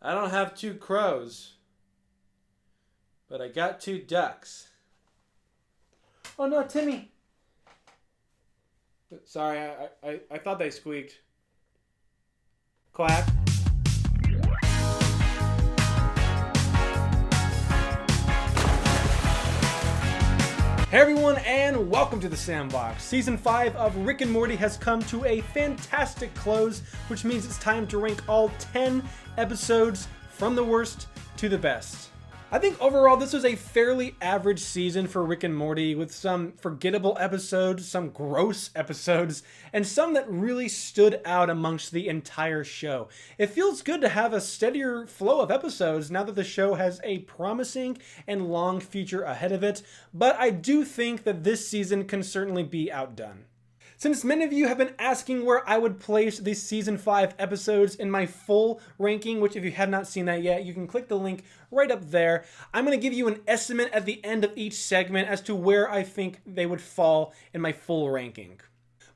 I don't have two crows, but I got two ducks. Oh no, Timmy! Sorry, I thought they squeaked. Quack. Hey everyone, and welcome to the Sandbox. Season 5 of Rick and Morty has come to a fantastic close, which means it's time to rank all 10 episodes from the worst to the best. I think overall this was a fairly average season for Rick and Morty, with some forgettable episodes, some gross episodes, and some that really stood out amongst the entire show. It feels good to have a steadier flow of episodes now that the show has a promising and long future ahead of it, but I do think that this season can certainly be outdone. Since many of you have been asking where I would place these Season 5 episodes in my full ranking, which if you have not seen that yet, you can click the link right up there. I'm going to give you an estimate at the end of each segment as to where I think they would fall in my full ranking.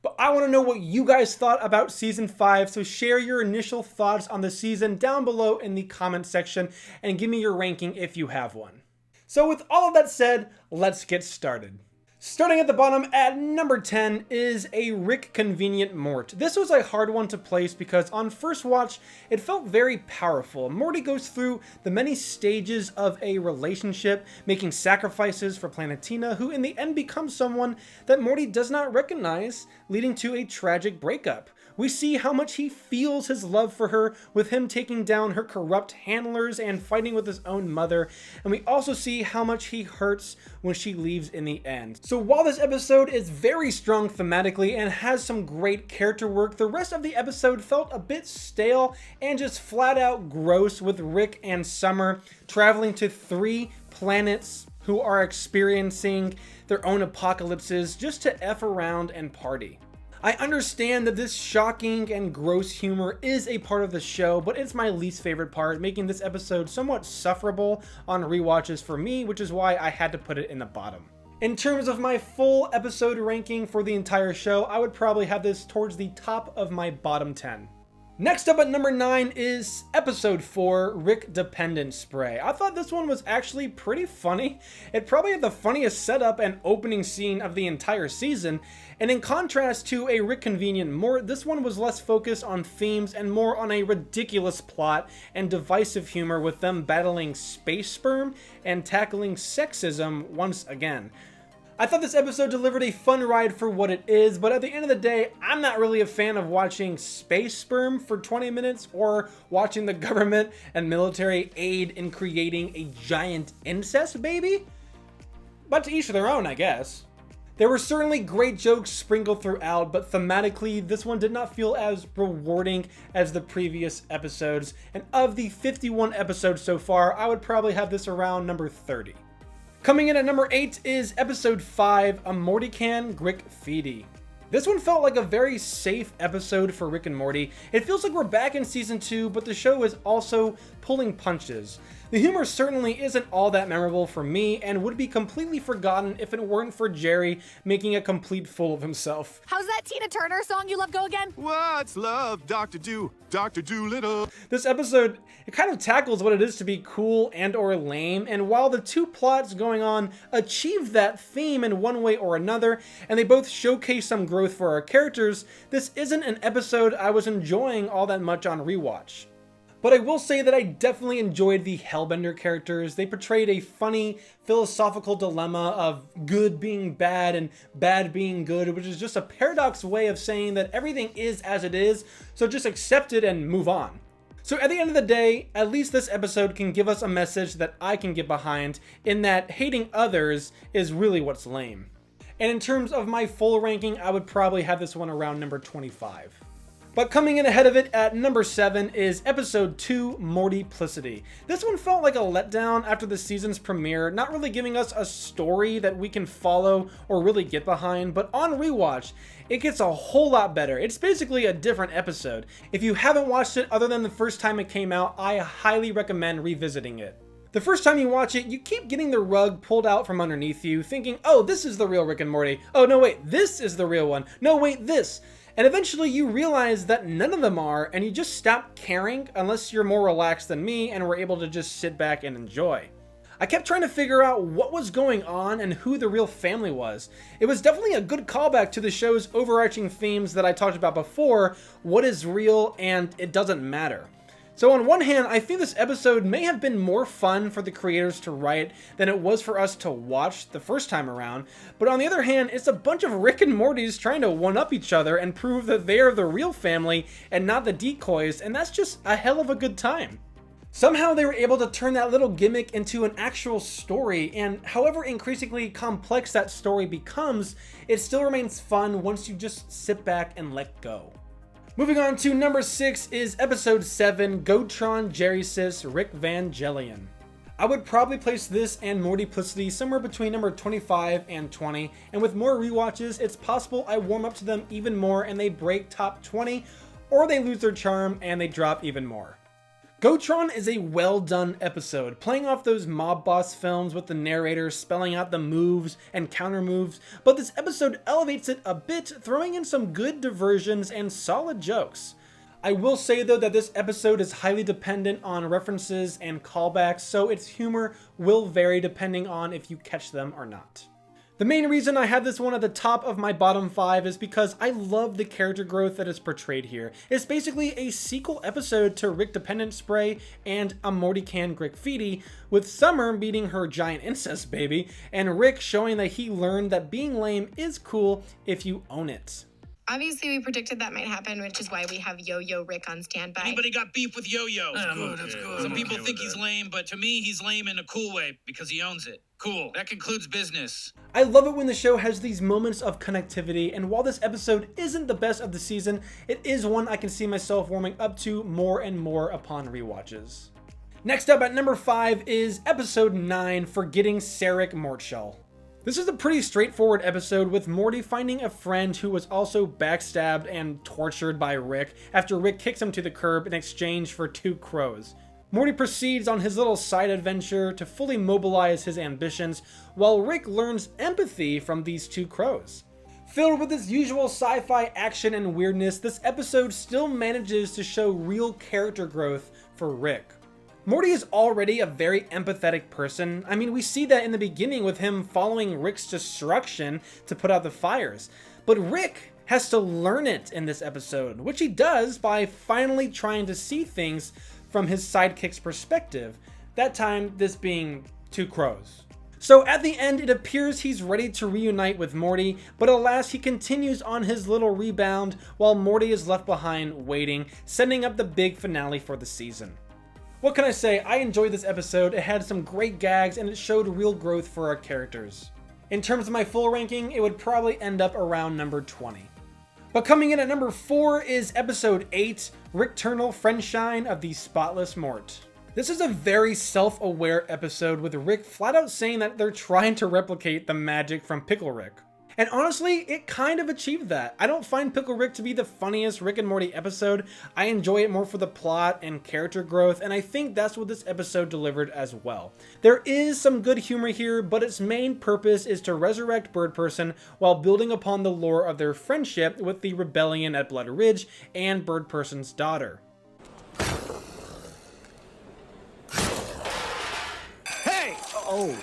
But I want to know what you guys thought about Season 5, so share your initial thoughts on the season down below in the comment section and give me your ranking if you have one. So with all of that said, let's get started. Starting at the bottom at number 10 is a Rick Convenient Mort. This was a hard one to place because on first watch, it felt very powerful. Morty goes through the many stages of a relationship, making sacrifices for Planetina, who in the end becomes someone that Morty does not recognize, leading to a tragic breakup. We see how much he feels his love for her, with him taking down her corrupt handlers and fighting with his own mother, and we also see how much he hurts when she leaves in the end. So while this episode is very strong thematically and has some great character work, the rest of the episode felt a bit stale and just flat out gross, with Rick and Summer traveling to 3 planets who are experiencing their own apocalypses just to F around and party. I understand that this shocking and gross humor is a part of the show, but it's my least favorite part, making this episode somewhat sufferable on rewatches for me, which is why I had to put it in the bottom. In terms of my full episode ranking for the entire show, I would probably have this towards the top of my bottom 10. Next up at number 9 is episode 4, Rick Dependent Spray. I thought this one was actually pretty funny. It probably had the funniest setup and opening scene of the entire season, and in contrast to a Rick Convenient Mort, this one was less focused on themes and more on a ridiculous plot and divisive humor, with them battling space sperm and tackling sexism once again. I thought this episode delivered a fun ride for what it is, but at the end of the day, I'm not really a fan of watching space sperm for 20 minutes or watching the government and military aid in creating a giant incest baby. But to each their own, I guess. There were certainly great jokes sprinkled throughout, but thematically, this one did not feel as rewarding as the previous episodes. And of the 51 episodes so far, I would probably have this around number 30. Coming in at number 8 is episode 5, A Morty Can Grick Feedy. This one felt like a very safe episode for Rick and Morty. It feels like we're back in season 2, but the show is also pulling punches. The humor certainly isn't all that memorable for me and would be completely forgotten if it weren't for Jerry making a complete fool of himself. How's that Tina Turner song you love go again? What's love, Dr. Doolittle? This episode, it kind of tackles what it is to be cool and or lame, and while the two plots going on achieve that theme in one way or another, and they both showcase some growth for our characters, this isn't an episode I was enjoying all that much on rewatch. But I will say that I definitely enjoyed the Hellbender characters. They portrayed a funny, philosophical dilemma of good being bad and bad being good, which is just a paradox way of saying that everything is as it is, so just accept it and move on. So at the end of the day, at least this episode can give us a message that I can get behind, in that hating others is really what's lame. And in terms of my full ranking, I would probably have this one around number 25. But coming in ahead of it at number 7 is episode 2, Mortyplicity. This one felt like a letdown after the season's premiere, not really giving us a story that we can follow or really get behind, but on rewatch, it gets a whole lot better. It's basically a different episode. If you haven't watched it other than the first time it came out, I highly recommend revisiting it. The first time you watch it, you keep getting the rug pulled out from underneath you, thinking, oh, this is the real Rick and Morty. Oh, no, wait, this is the real one. No, wait, this. And eventually you realize that none of them are, and you just stop caring unless you're more relaxed than me and were able to just sit back and enjoy. I kept trying to figure out what was going on and who the real family was. It was definitely a good callback to the show's overarching themes that I talked about before, what is real and it doesn't matter. So on one hand, I think this episode may have been more fun for the creators to write than it was for us to watch the first time around, but on the other hand, it's a bunch of Rick and Mortys trying to one-up each other and prove that they're the real family and not the decoys, and that's just a hell of a good time. Somehow they were able to turn that little gimmick into an actual story, and however increasingly complex that story becomes, it still remains fun once you just sit back and let go. Moving on to number 6 is episode 7, Gotron Jerrysis Rick Vangelion. I would probably place this and Mortyplicity somewhere between number 25 and 20, and with more rewatches, it's possible I warm up to them even more and they break top 20, or they lose their charm and they drop even more. Gotron is a well done episode, playing off those mob boss films with the narrator spelling out the moves and counter moves, but this episode elevates it a bit, throwing in some good diversions and solid jokes. I will say though that this episode is highly dependent on references and callbacks, so its humor will vary depending on if you catch them or not. The main reason I had this one at the top of my bottom 5 is because I love the character growth that is portrayed here. It's basically a sequel episode to Rick Dependent Spray and a Morty Can Graffiti, with Summer meeting her giant incest baby, and Rick showing that he learned that being lame is cool if you own it. Obviously, we predicted that might happen, which is why we have Yo-Yo Rick on standby. Anybody got beef with Yo-Yo? That's good. Some people think he's lame, but to me, he's lame in a cool way because he owns it. Cool. That concludes business. I love it when the show has these moments of connectivity, and while this episode isn't the best of the season, it is one I can see myself warming up to more and more upon rewatches. Next up at number 5 is episode 9, Forgetting Sarek Mortshell. This is a pretty straightforward episode with Morty finding a friend who was also backstabbed and tortured by Rick after Rick kicks him to the curb in exchange for 2 crows. Morty proceeds on his little side adventure to fully mobilize his ambitions, while Rick learns empathy from these 2 crows. Filled with its usual sci-fi action and weirdness, this episode still manages to show real character growth for Rick. Morty is already a very empathetic person. I mean, we see that in the beginning with him following Rick's destruction to put out the fires. But Rick has to learn it in this episode, which he does by finally trying to see things from his sidekick's perspective, that time this being 2 crows. So at the end, it appears he's ready to reunite with Morty, but alas, he continues on his little rebound while Morty is left behind waiting, setting up the big finale for the season. What can I say? I enjoyed this episode. It had some great gags and it showed real growth for our characters. In terms of my full ranking, it would probably end up around number 20. But coming in at number 4 is episode 8, Rickternal Friendshine of the Spotless Mort. This is a very self-aware episode with Rick flat out saying that they're trying to replicate the magic from Pickle Rick. And honestly, it kind of achieved that. I don't find Pickle Rick to be the funniest Rick and Morty episode. I enjoy it more for the plot and character growth, and I think that's what this episode delivered as well. There is some good humor here, but its main purpose is to resurrect Bird Person while building upon the lore of their friendship with the rebellion at Blood Ridge and Bird Person's daughter. Hey! Oh.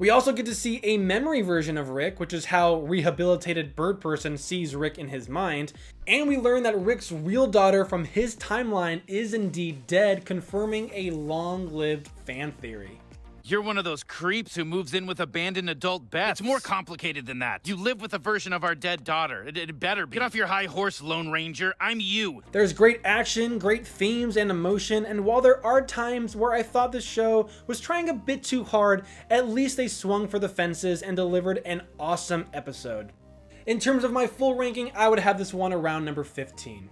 We also get to see a memory version of Rick, which is how rehabilitated Bird Person sees Rick in his mind, and we learn that Rick's real daughter from his timeline is indeed dead, confirming a long-lived fan theory. You're one of those creeps who moves in with abandoned adult Beths. It's more complicated than that. You live with a version of our dead daughter. It better be. Get off your high horse, Lone Ranger. I'm you. There's great action, great themes and emotion, and while there are times where I thought the show was trying a bit too hard, at least they swung for the fences and delivered an awesome episode. In terms of my full ranking, I would have this one around number 15.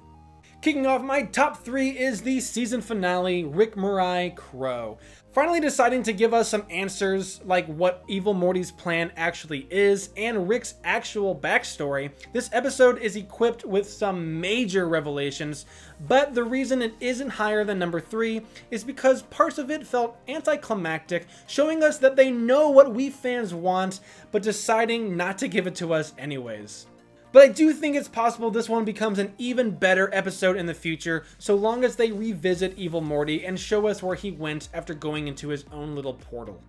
Kicking off my top 3 is the season finale, Rick Morai Crow. Finally deciding to give us some answers like what Evil Morty's plan actually is and Rick's actual backstory, this episode is equipped with some major revelations, but the reason it isn't higher than number 3 is because parts of it felt anticlimactic, showing us that they know what we fans want, but deciding not to give it to us anyways. But I do think it's possible this one becomes an even better episode in the future, so long as they revisit Evil Morty and show us where he went after going into his own little portal.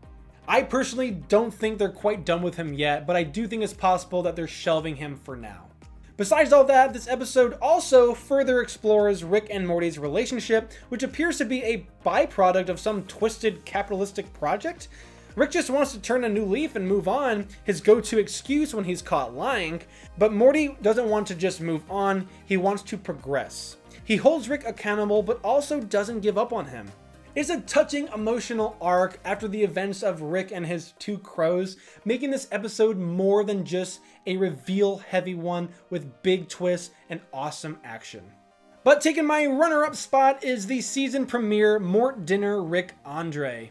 I personally don't think they're quite done with him yet, but I do think it's possible that they're shelving him for now. Besides all that, this episode also further explores Rick and Morty's relationship, which appears to be a byproduct of some twisted capitalistic project. Rick just wants to turn a new leaf and move on, his go-to excuse when he's caught lying, but Morty doesn't want to just move on, he wants to progress. He holds Rick accountable but also doesn't give up on him. It's a touching emotional arc after the events of Rick and his 2 crows, making this episode more than just a reveal-heavy one with big twists and awesome action. But taking my runner-up spot is the season premiere Mort Dinner Rick Andre.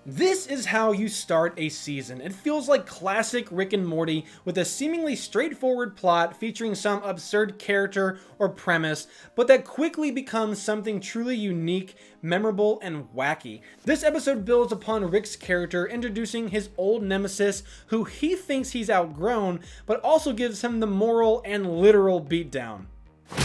This is how you start a season. It feels like classic Rick and Morty with a seemingly straightforward plot featuring some absurd character or premise, but that quickly becomes something truly unique, memorable, and wacky. This episode builds upon Rick's character, introducing his old nemesis who he thinks he's outgrown, but also gives him the moral and literal beatdown.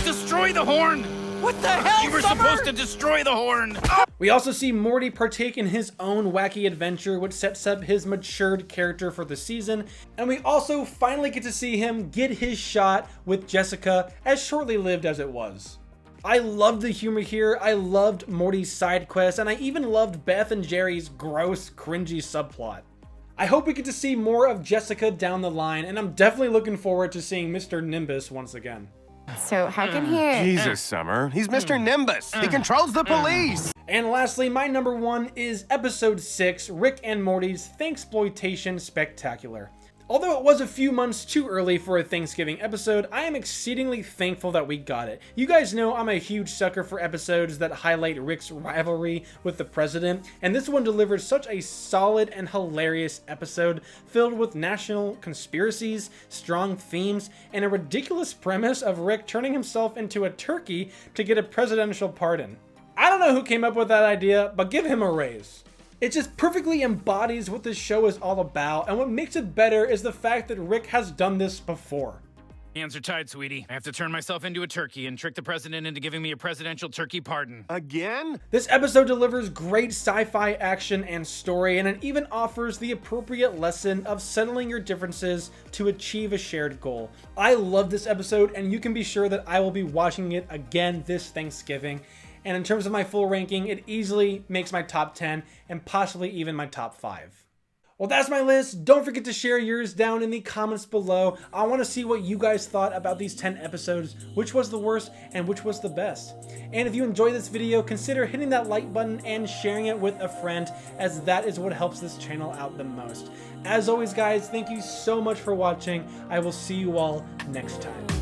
Destroy the horn! What the hell, You were Summer? supposed to destroy the horn! We also see Morty partake in his own wacky adventure, which sets up his matured character for the season, and we also finally get to see him get his shot with Jessica, as shortly-lived as it was. I loved the humor here, I loved Morty's side quest, and I even loved Beth and Jerry's gross, cringy subplot. I hope we get to see more of Jessica down the line, and I'm definitely looking forward to seeing Mr. Nimbus once again. So how can he... Jesus, Summer. He's Mr. Nimbus. He controls the police. And lastly, my number 1 is episode 6, Rick and Morty's Thanksploitation Spectacular. Although it was a few months too early for a Thanksgiving episode, I am exceedingly thankful that we got it. You guys know I'm a huge sucker for episodes that highlight Rick's rivalry with the president, and this one delivers such a solid and hilarious episode filled with national conspiracies, strong themes, and a ridiculous premise of Rick turning himself into a turkey to get a presidential pardon. I don't know who came up with that idea, but give him a raise. It just perfectly embodies what this show is all about, and what makes it better is the fact that Rick has done this before. Hands are tied, sweetie. I have to turn myself into a turkey and trick the president into giving me a presidential turkey pardon. Again? This episode delivers great sci-fi action and story, and it even offers the appropriate lesson of settling your differences to achieve a shared goal. I love this episode, and you can be sure that I will be watching it again this Thanksgiving. And in terms of my full ranking, it easily makes my top 10 and possibly even my top 5. Well, that's my list. Don't forget to share yours down in the comments below. I want to see what you guys thought about these 10 episodes, which was the worst and which was the best. And if you enjoyed this video, consider hitting that like button and sharing it with a friend, as that is what helps this channel out the most. As always, guys, thank you so much for watching. I will see you all next time.